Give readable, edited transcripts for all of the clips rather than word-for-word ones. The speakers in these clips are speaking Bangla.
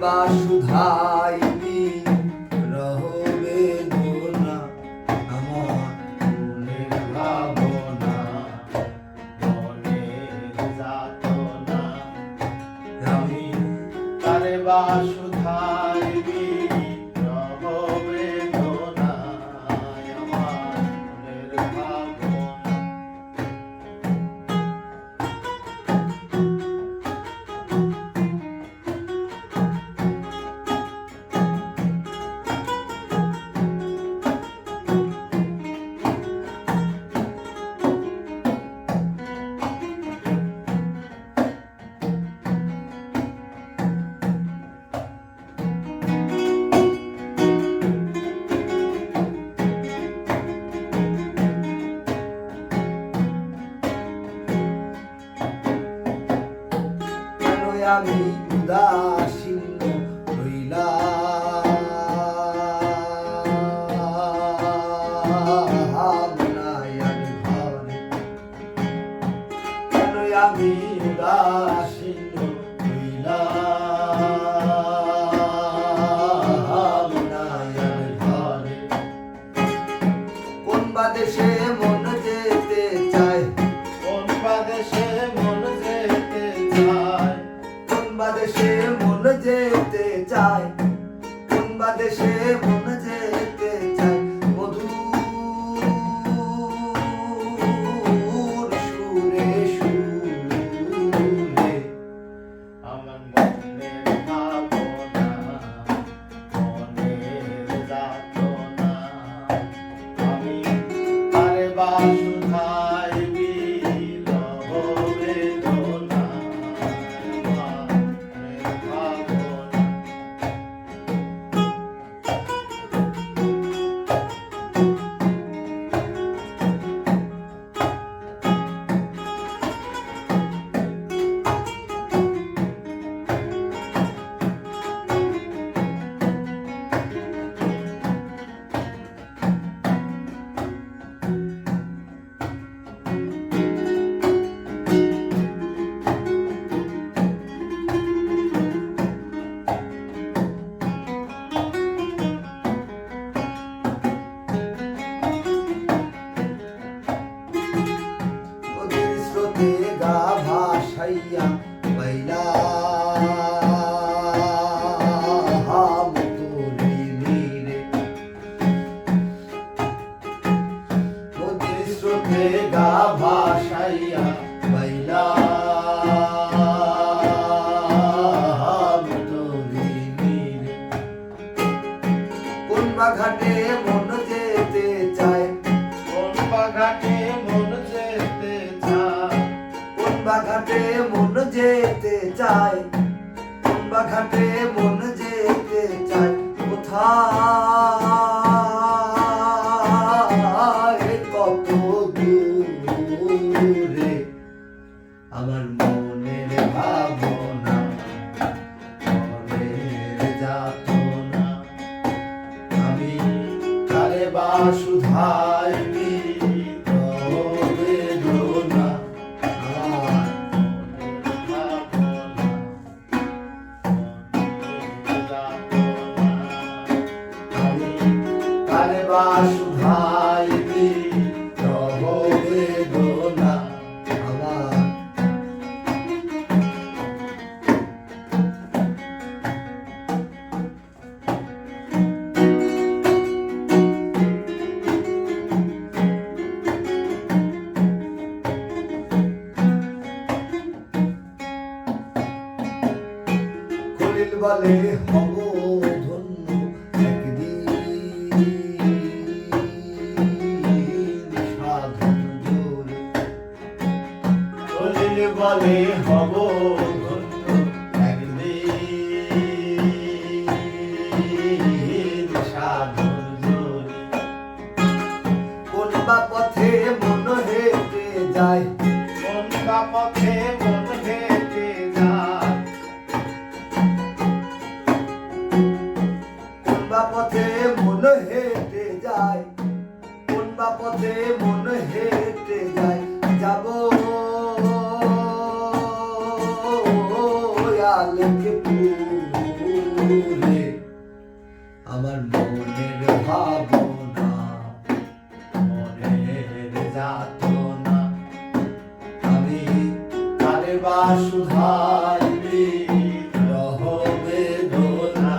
বাসুধাই বিরহ বেদনা আমার মনের ভাবনা মনের যাতনা আমি তারে বাসুধাই বিরহ বেদনা আমার মনের ভাবনা। আমি উদাসীন রইলাম নাই আমি ঘরে কেন আমি উদাসীন রইলাম নাই আমি ঘরে কোন বা দেশে মন যেতে চায় কোন বাদেশে মন যেতে চায় দেশে মন যেতে চায় কোন বা দেশে মন যেতে চায় মধুর সুরে সুরে আমার মনের ভাবনা মনের যাতনা আমি তারে বাসুধাই বিরহ বেদনা মনের ভাবনা। নদীর স্রোতে গা ভাসাইয়া বাইলা নদীর স্রোতে গা ভাসাইয়া বাইলা কোন বা ঘাটে মন যেতে চায় কোন বাঘাটে মন যেতে চায় কোন বা ঘাটে মন যেতে চায় কোন বা ঘাটে মন যেতে চায় কোথায় কত দূরে আমার মনের ভাবনা মনের যাতনা আমি তারে বাসুধাই বিরহ বেদনা আমার মনের ভাবনা মনের যাতনা আমি তারে বাসুধাই বিরহ বেদনা আমার খলিল বলে হব ধন্য একদিন সাধন জোরে খলিল বলে হব ধন্য একদিন সাধন জোরে কোন বা পথে মন হেঁটে যায় কোন বা পথে মন হেঁটে যায় কোন বা পথে মন হেঁটে যায় কোন বা পথে মন হেঁটে যায় যাব আলেকে সুরে আমার মনের ভাবনা, মনের যাতনা আমি কারে বা শুধাইবি রহ বেদনা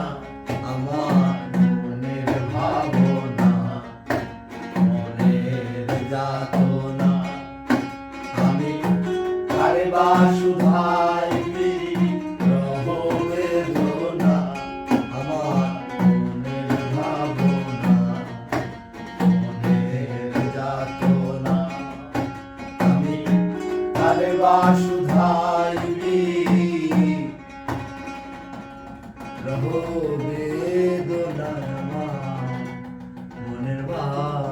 আমার মনের ভাবনা মনের যাতনা আমি কারে বা শুধাইবি রহ বেদনা আমার মনের ভাবনা মনের যাতনা আমি কারে বা শুধাইবি রহ বেদনা আমার মনের ভাব